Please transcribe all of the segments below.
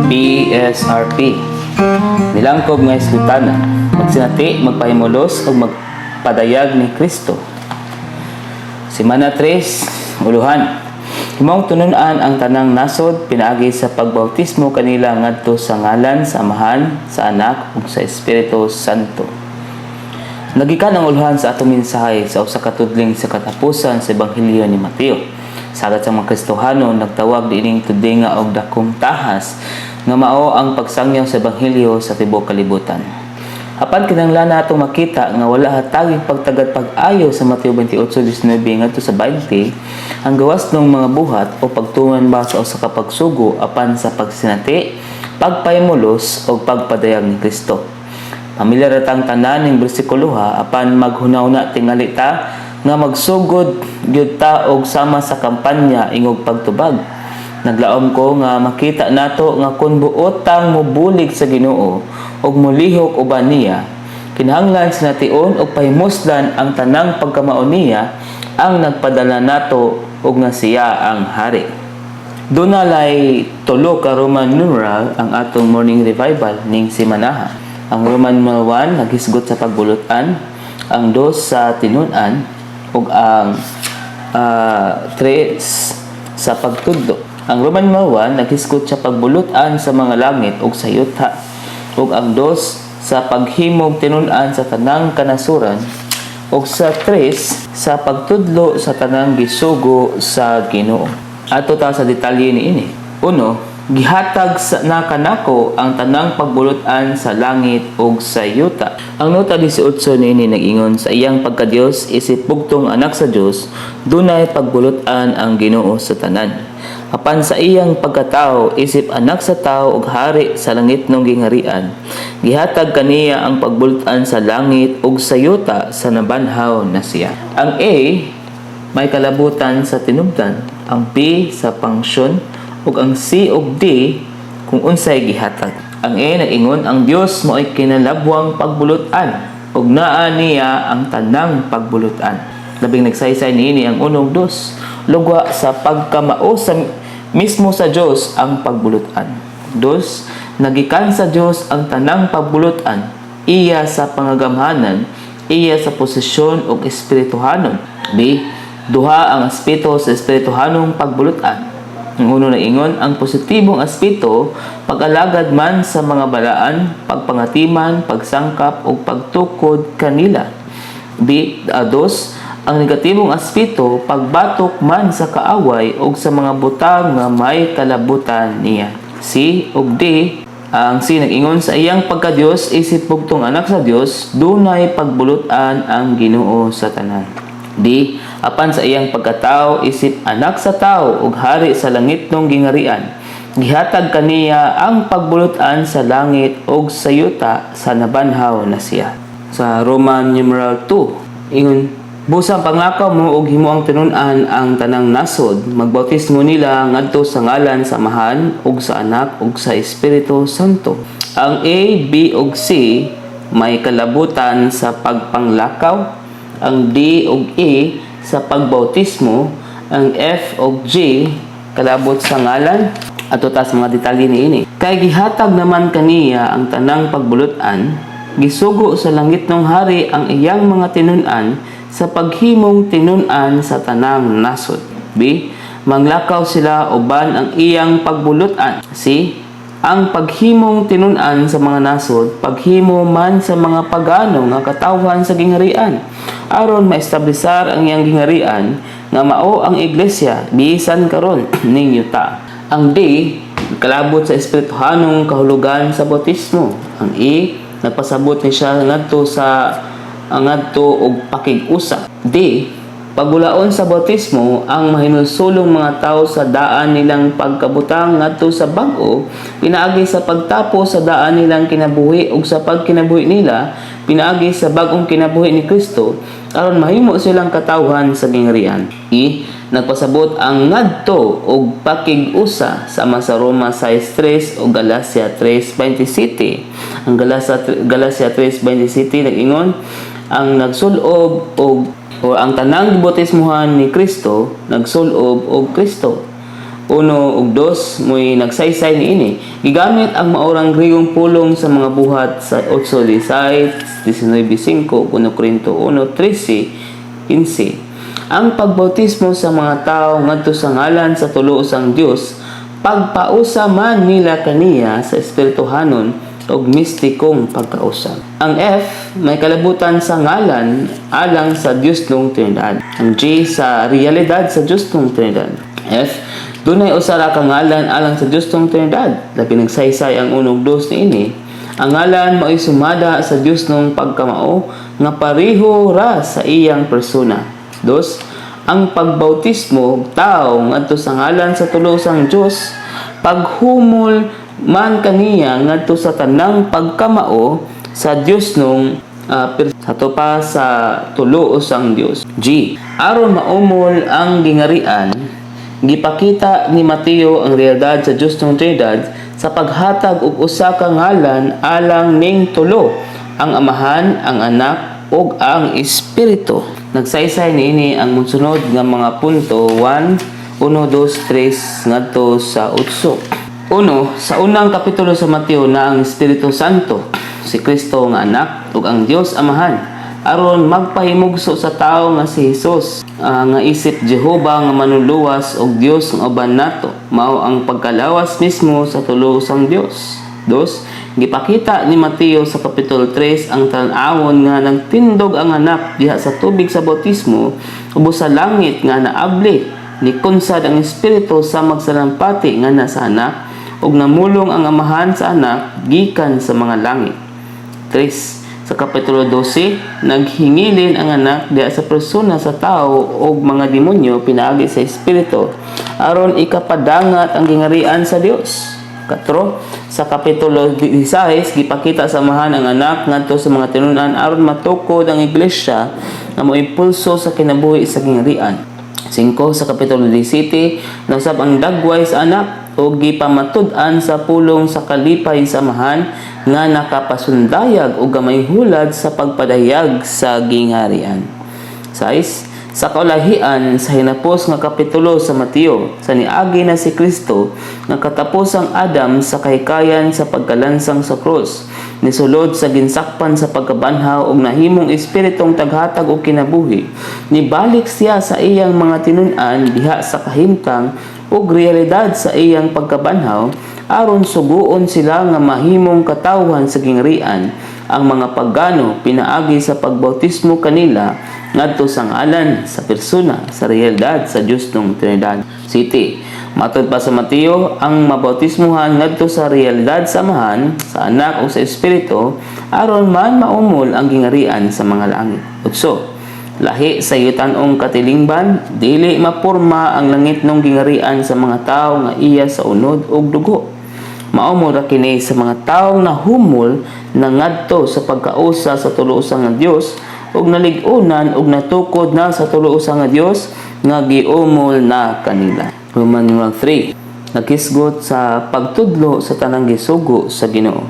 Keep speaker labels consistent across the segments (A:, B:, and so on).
A: PSRP Nilangkob nga Eskriptana magsinati, magpahimulos o magpadayag ni Kristo. Semana 3, uluhan. Himong tununan ang tanang nasod pinaagi sa pagbautismo kanila ngadto sa ngalan sa Amahan, sa Anak ug sa Espiritu Santo. Nagikan ang uluhan sa atong mensahe sa usa ka tudling sa katapusan sa Ebanghelyo ni Mateo. Sagad sa mga Kristohano nagtawag diining tudlinga og dakong tahas nga mao ang pagsangyaw sa Ebanghelyo sa tibuok kalibutan. Apan kinahanglan nato makita nga wala hataging pagtagad pag-ayo sa Mateo 28:19 ngadto sa 20 ang gawas ng mga buhat o pagtuman ba sa usa ka pagsugo apan sa pagsinati, pagpahimulos o pagpadayag ni Kristo. Pamilyar ratang tanan ning bersikulo apan maghunaw-na tingali ta nga magsugod gyud ta og sama sa kampanya ingog pagtubag. Naglaom ko nga makita nato nga kun buotang mobulig sa Ginoo ug molihok uban niya, kinahanglan sination og pahimusdan ang tanang pagkamao niya ang nagpadala nato ug nga siya ang hari. Dunalay tulo ka Roman numeral ang atong morning revival ning simanaha. Ang Roman numeral 1 naghisgot sa pagbulutan, ang 2 sa tinun-an ug ang 3 sa pagtudlo. Ang Roman numeral 1 naghisgot sa pagbulutan sa mga langit ug sa yuta, ug ang 2 sa paghimog tinun-an sa tanang kanasuran, ug sa 3 sa pagtudlo sa tanang gisugo sa Ginoo. Ato ta sa detalye niini. 1. Gihatag na kanako ang tanang pagbulutan sa langit ug sa yuta. Ang nota 18 niini nag-ingon sa iyang pagka-Dios isip bugtong anak sa Dios, dunay pagbulutan ang Ginoo sa tanan. Apan sa iyang pagkatao isip anak sa tao ug hari sa langit ng gingharian, gihatag kaniya ang pagbulutan sa langit ug sa yuta sa nabanhaw na siya. Ang A may kalabutan sa tinubdan, ang B sa pangsyon ug ang C ug D kung unsay gihatag. Ang A nag-ingon ang Dios mo'y kinalabwang pagbulutan ug naa niya ang tanang pagbulutan. Labing nagsaysay niini ang unong dos, lugwa sa pagkamao sa mismo sa Dios ang pagbulutan. 2. Nagikan sa Dios ang tanang pagbulutan, iya sa pangagamhanan, iya sa posisyon ug espirituhanon. B. Duha ang aspeto sa espirituhanong pagbulutan. Ang uno na ingon ang positibong aspeto, pag-alagad man sa mga balaan, pagpangatiman, pagsangkap ug pagtukod kanila. B. 2. Ang negatibong aspeto, pagbatok man sa kaaway o sa mga butang nga may kalabutan niya. C ug D. Ang C nag-ingon sa iyang pagka-Dios isip bugtong anak sa Dios, dunay pagbulutan ang Ginoo sa tanan. D. Apan sa iyang pagkatao isip anak sa tao ug hari sa langit ng gingharian, gihatag kaniya ang pagbulutan sa langit ug sa yuta sa nabanhaw na siya. Sa Roman numeral 2 ingon, busang panglakaw mo og himuang tinun-an ang tanang nasod, magbautismo nila ngadto sa ngalan sa Amahan ug sa Anak ug sa Espiritu Santo. Ang A, B ug C may kalabutan sa pagpanglakaw, ang D ug E sa pagbautismo, ang F ug G kalabot sa ngalan. Ato ta sa mga detalye niini. Kay gihatag naman kaniya ang tanang pagbulutan, gisugo sa langit ng hari ang iyang mga tinun-an sa paghimong tinun-an sa tanang nasod. B. Manglakaw sila uban ang iyang pagbulutan. C. Ang paghimong tinun-an sa mga nasod, paghimo man sa mga pagano nga katawhan sa gingharian, aron maestablisar ang iyang gingharian nga mao ang iglesia bisan karon ning yuta. Ang D. Kalabot sa espirituhanong kahulugan sa bautismo. Ang E. Nagpasabot ni siya ngadto og pakig-usa. D. Pagbulaon sa bautismo ang mahinulsulong mga tao sa daan nilang pagkabutang ngadto sa bag-o, pinaagi sa pagtapo sa daan nilang kinabuhi ug sa pagkinabuhi nila pinaagi sa bag-ong kinabuhi ni Kristo aron mahimo silang katawhan sa gingharian. E. Nagpasabot ang ngadto og pakig-usa sama sa Roma 6:3 o Galacia 3:27. Ang Galacia 3:27 nag-ingon ang nagsulob o ang tanang gibautismohan ni Kristo nagsulob og Kristo. 1 ug 2 mo'y nagsaysay niini. Gigamit ang maorang Grigong pulong sa mga buhat sa 8:16, 19:5, 1 Corinto 1:13-15. Ang pagbautismo sa mga tao ngadto sa ngalan sa tulo usang Dios, pagpausa man nila kaniya sa espirituhanon og mistikong pagkausa. Ang F may kalabutan sa ngalan alang sa Dios ng Trinidad. Ang G sa realidad sa Dios ng Trinidad. F dunay usa ra ka ngalan alang sa Dios ng Trinidad. Labi nagsaysay ang 1 ug 2 niini. Ang ngalan mao'y sumada sa Dios ng pagkamao nga pareho ra sa iyang persona. 2. Ang pagbautismo og tao ngadto sa ngalan sa tulo sang Dios, paghumol man kaniya ngadto sa tanang pagkamao sa Dios nung sato pa sa tulo usang Dios. G. Aron maumol ang gingarian, gipakita ni Mateo ang realidad sa Dios ng Trinidad sa paghatag og usa ka ngalan alang ning tulo, ang Amahan, ang Anak ug ang Espiritu. Nagsaysay niini ang mosunod nga mga punto 1, 2, 3 ngadto sa 8. Sa unang kapitulo sa Mateo na ang Espiritu Santo, si Kristo nga anak ug ang Dios Amahan, aron magpahimugso sa tao nga si Hesus, nga isip Jehova nga manuluwas og Dios nga uban nato, mao ang pagkalawas mismo sa tulo sang Dios. 2. Gipakita ni Mateo sa kapitulo 3 ang tan-awon nga nagtindog ang anak diha sa tubig sa bautismo ubos sa langit nga naabli ni kunsad ang Espiritu sa magsalampati nga nasa anak ug namulong ang Amahan sa anak gikan sa mga langit. 3. Sa kapitulo 12, naghingilin ang anak diha sa persona sa tao ug mga demonyo pinaagi sa Espiritu aron ikapadangat ang gingarian sa Dios. 4. Sa kapitulo 16, gipakita sa Amahan ang anak ngadto sa mga tinunan aron matukod ang iglesia nga moimpulso sa kinabuhi sa gingarian. 5. Sa kapitulo 17, nasab ang dagway sa anak o gipamatud-an sa pulong sa kalipay sa Amahan nga nakapasundayag o gamay hulad sa pagpadayag sa gingharian. 6. Sa kaulahian sa hinapos nga kapitulo sa Mateo, sa niagi na si Kristo nga katapos ang Adam sa kahikayan sa pagkalansang sa krus, nisulod sa ginsakpan sa pagkabanhaw ug nahimong espiritong taghatag og kinabuhi, nibalik siya sa iyang mga tinun-an diha sa kahimtang ug realidad sa iyang pagkabanhaw aron suguon sila nga mahimong katawhan sa gingharian. Ang mga pagano pinaagi sa pagbautismo kanila ngadto sa ngalan sa persona sa realidad sa Dios ng Trinidad. City. Matod pa sa Mateo, ang mabautismuhan ngadto sa realidad sa Amahan, sa Anak o sa Espiritu aron man maumol ang gingarian sa mga langit. 8. Lahi sa yutan-ong katilingban, dili mapurma ang langit nung gingarian sa mga tao nga iya sa unod ug dugo. Maumol ra kini sa mga taong nahumol na ngadto sa pagkausa sa tulo usa nga Dios ug nalig-unan ug natukod na sa tulo usa nga Dios nga giumol na kanila. Roman numeral 3. Naghisgot sa pagtudlo sa tanang gisugo sa Ginoo.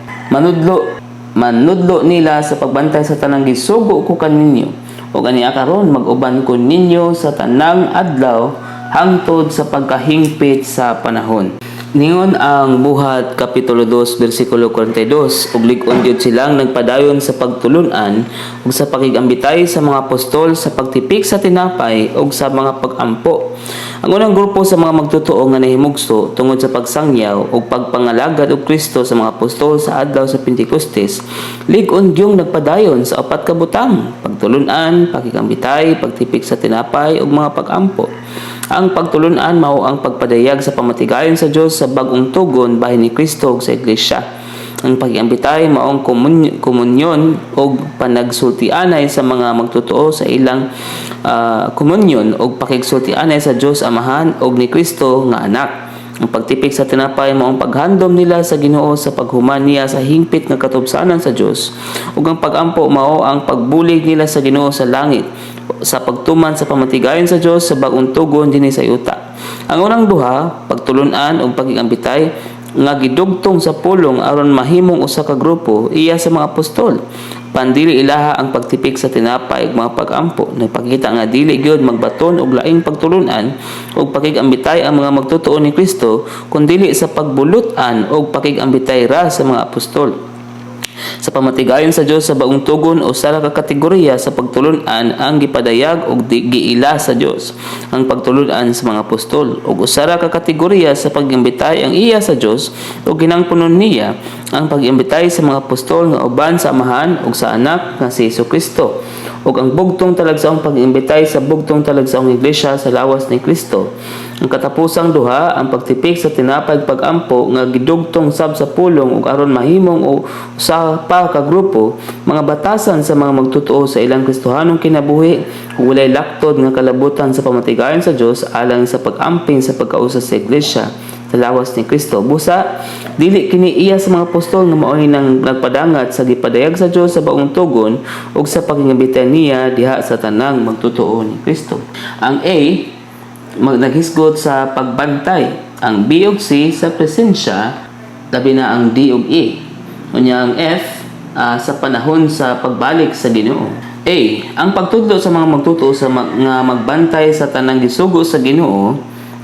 A: Manudlo nila sa pagbantay sa tanang gisugo ko kaninyo ug aniya karon mag-uban ko ninyo sa tanang adlaw hangtod sa pagkahingpit sa panahon. Ningon ang buhat kapitulo 2 bersikulo 42 ug lig-on gyud silang nagpadayon sa pagtulunan ug sa pakigambitay sa mga apostol sa pagtipik sa tinapay ug sa mga pagampo. Ang unang grupo sa mga magtotoo nga nahimugso tungod sa pagsangyaw ug pagpangalagad og Kristo sa mga apostol sa adlaw sa Pentecostes, lig-on gyud nagpadayon sa upat ka butang: pagtulunan, pakigambitay, pagtipik sa tinapay ug mga pagampo. Ang pagtulunan mao ang pagpadayag sa pamatigayon sa Dios sa bag-ong tugon bahin ni Kristo sa iglesia. Ang pag-iambitay mao ang komunyon o panagsultianay sa mga magtotoo sa ilang komunyon o pakigsultianay sa Dios Amahan o ni Kristo nga anak. Ang pagtipik sa tinapay mao ang paghandom nila sa Ginoo sa paghuman niya sa hingpit nga katubsanan sa Dios. Ug ang pagampo mao ang pagbulig nila sa Ginoo sa langit sa pagtuman sa pamatigayon sa Dios sa bag-ong tugon dinhi sa yuta. Ang unang duha, pagtulunan ug pagigambitay nga gidugtong sa pulong aron mahimong usa ka grupo iya sa mga apostol. Pandili ilaha ang pagtipik sa tinapay ug mga pag-ampo. Nagpakita nga dili gyud magbaton og laing pagtulunan ug pakigambitay ang mga magtutuo ni Kristo, kundi sa pagbulutan og pakigambitay ra sa mga apostol. Sa pamatigayon sa Dios sa baong tugon o sala ka kategorya sa pagtulunan ang gipadayag og giila sa Dios ang pagtulunan sa mga apostol, ug usara ka kategorya sa pagimbitay ang iya sa Dios ug ginangpunon niya ang pagimbitay sa mga apostol nga uban sa Amahan ug sa Anak nga si Jesu-Kristo, ug ang bugtong talagsaong pagimbitay sa bugtong talagsaong iglesia sa lawas ni Kristo. Ang katapusang duha ang pagtipik sa tinapay pag-ampo nga gidugtong sab sa pulong ug aron mahimong o usa pa ka grupo mga batasan sa mga magtutuo sa ilang Kristohanong kinabuhi ug walay laktod nga kalabutan sa pamatigayon sa Dios alang sa pag-amping sa pagkausa sa iglesia sa lawas ni Kristo. Busa dili kini iya sa mga apostol nga mao'y nang nagpadangat sa gipadayag sa Dios sa baong tugon ug sa pagingabita niya diha sa tanang magtutuo ni Kristo. Ang A naghisgot sa pagbantay, ang B ug C sa presensya, labi na ang D ug E. Unya ang F sa panahon sa pagbalik sa Ginoo. A, ang pagtudlo sa mga magtutuo sa nga magbantay sa tanang gisugo sa Ginoo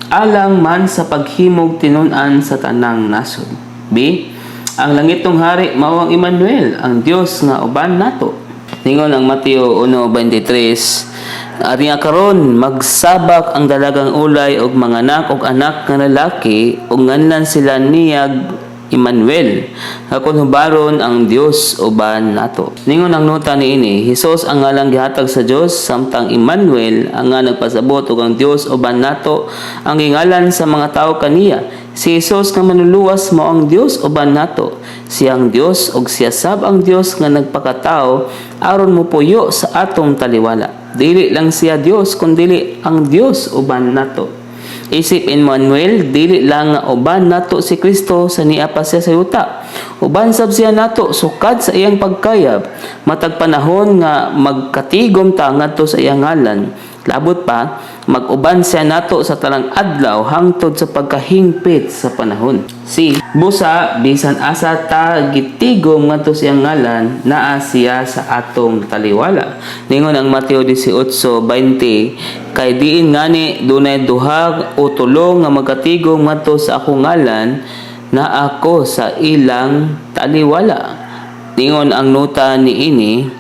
A: alang man sa paghimog tinun-an sa tanang nasod. B, ang langitong hari mao ang Emmanuel, ang Dios nga uban nato. Ningon ang Mateo 1:23, ari nga karon magsabak ang dalagang ulay og manganak og anak nga lalaki ug nganlan sila niyag Emmanuel, akon hubaron ang Dios uban nato. Ningon ang nota niini, Hesus ang ngalang gihatag sa Dios samtang Emmanuel ang nga nagpasabot ug ang Dios uban nato ang gingalan sa mga tawo kaniya. Si Hesus nga manluluwas mao ang Dios uban nato. Siyang Dios ug siya sab ang Dios nga nagpakatao aron mopuyo sa atong taliwala. Dili lang siya Dios kundi ang Dios uban nato. Isip Emmanuel, dili lang nga uban nato si Kristo sa niya pa siya sa yuta. Uban sab siya nato sukad sa iyang pagkayab, matag panahon nga magkatigom ta ngadto sa iyang ngalan. Labot pa, mag-uban siya nato sa talang adlaw hangtod sa pagkahingpit sa panahon. C. Busa, bisan asa ta gitigom ngadto sa iyang ngalan, naa siya sa atong taliwala. Ningon ang Mateo 18:20, kay diin ngani dunay duha o tulo nga magkatigom ngadto sa akong ngalan, na ako sa ilang taliwala. Ningon ang nota niini,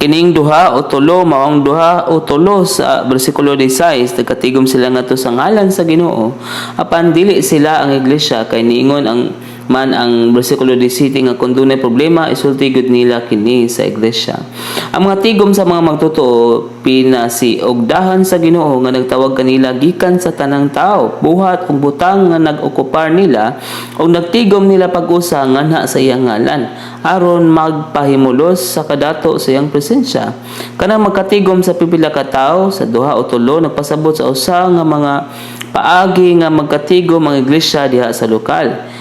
A: kining duha o tulo maong duha o tulo sa bersikulo 16 nagkatigom sila ngadto sa ngalan sa Ginoo apan dili sila ang iglesia kay niingon ang bersikulo 17 nga kun dunay problema isulti gud nila kini sa iglesia. Ang mga tigom sa mga magtutuo pinasiugdahan sa Ginoo nga nagtawag kanila gikan sa tanang tao buhat ug butang nga nag-okupar nila ug nagtigom nila pag-usa nganha sa iyang ngalan aron magpahimulos sa kadato sa iyang presensya. Kanang magkatigom sa pipila ka tawo sa duha o tulo nagpasabot sa usa nga mga paagi nga magkatigom ang iglesia diha sa lokal.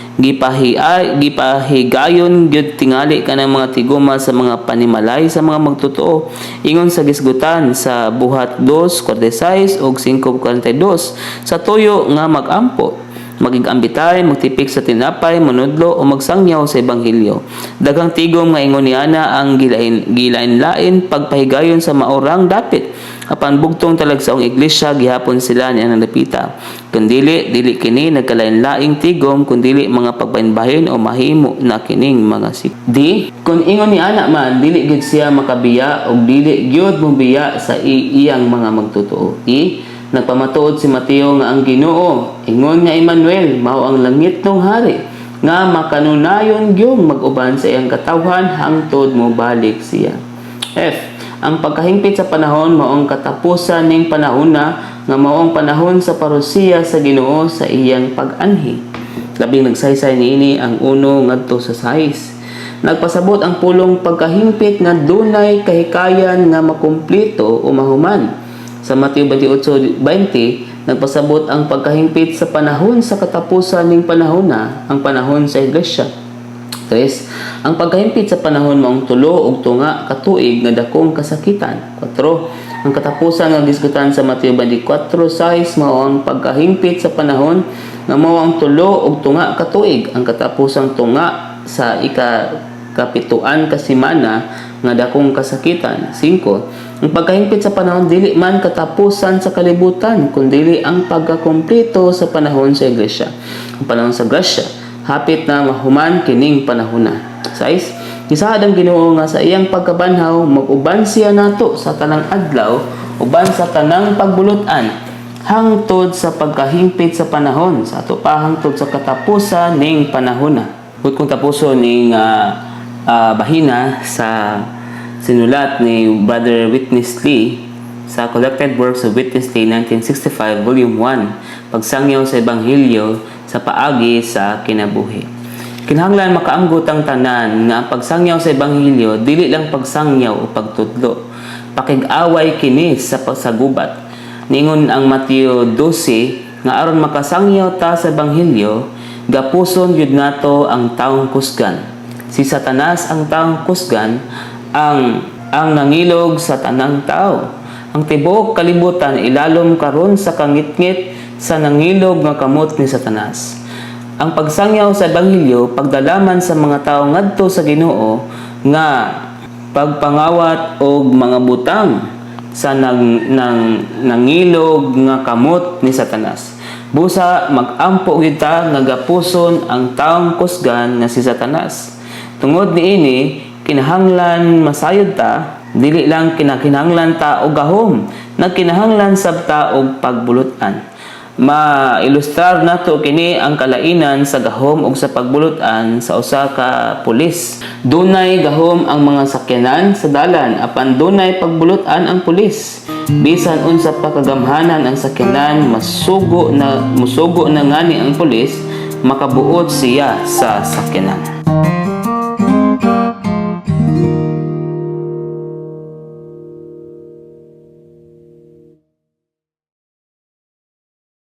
A: Gipahigayon gyud tingali kanang mga tiguma sa mga panimalay sa mga magtutuo ingon sa gisgutan sa buhat 2:46 ug 5:42 sa tuyo nga mag-ampo magigambitay, magtipik sa tinapay, manudlo o magsangyaw sa ebanghelyo. Daghang tigom nga ingon niana ang gilain-lain pagpahigayon sa maorang dapit. Apan bugtong talagsaong iglesia gihapon sila niya nalapita. Kundili dili kini nagkalain-laing tigom kundili mga pagbahinbahin o mahimo na kining mga sik. Di kun ingon ni ana man dili gid siya makabiya og dili gyud mobiya sa iyang mga magtutuo. Nagpamatuod si Mateo nga ang Ginoo ingon nga Emmanuel mao ang langitong hari nga makanunayon gyud mag-uban sa iyang katawhan hangtod mo balik siya. F. Ang pagkahingpit sa panahon maong katapusan ning panahona nga maong panahon sa parusiya sa Ginoo sa iyang pag-anhi. Labing nagsaysay niini ang 1 ngadto sa 6. Nagpasabot ang pulong pagkahingpit nga dunay kahikayan nga makumpleto o mahuman. Sa Mateo 28:20, nagpasabot ang pagkahingpit sa panahon sa katapusan ning panahona, ang panahon sa iglesia. 3. Ang pagkahingpit sa panahon maong tulo og tunga ka tuig nga dakong kasakitan. 4. Ang katapusan nga gisgutan sa Mateo 24:6 mao ang pagkahingpit sa panahon nga mao ang tulo og tunga ka tuig, ang katapusang tunga sa kapituan ka semana nga dakong kasakitan. 5. Ang pagkahingpit sa panahon dili man katapusan sa kalibutan kundi ang pagkakumpleto sa panahon sa iglesia. Ang panahon sa grasya hapit na mahuman kining panahona. 6. Gisaad ang Ginoo nga sa iyang pagkabanhaw mag-uban siya nato sa tanang adlaw uban sa tanang pagbulutan hangtod sa pagkahingpit sa panahon sa ato pa hangtod sa katapusan ning panahona. Hud kung tapuson ning bahina sa sinulat ni Brother Witness Lee sa Collected Works of Witness Lee 1965 Volume 1 Pagsangyaw sa Ebanghelyo sa paagi sa kinabuhi. Kinahanglan makaanggot ang tanan nga ang pagsangyaw sa Ebanghelyo dili lang pagsangyaw o pagtudlo. Pakig-away kini sa pagsagubat. Ningon ang Mateo 12 nga aron makasangyaw ta sa Ebanghelyo, gapuson yun nato ang taong kusgan. Si Satanas ang taong kusgan, ang nangilog sa tanang tao. Ang tibuok kalibutan ilalom karon sa kangitngit sa nangilog nga kamot ni Satanas. Ang pagsangyaw sa Ebanghelyo pagdalaman sa mga tao ngadto sa Ginoo nga pagpangawat og mga butang sa nangilog nga kamot ni Satanas. Busa mag-ampo kita nga gapuson ang taong kusgan nga si Satanas. Tungod niini kinahanglan masayod ta, dili lang kinahanglan ta og gahom, nagkinahanglan sab ta og pagbulutan. Ma-ilustrar nato kini ang kalainan sa gahom ug sa pagbulutan sa usa ka pulis. Dunay gahom ang mga sakyanan sa dalan apan dunay pagbulutan ang pulis. Bisan unsa pa kagamhanan ang sakyanan musugo na ngani ang pulis, makabuot siya sa sakyanan.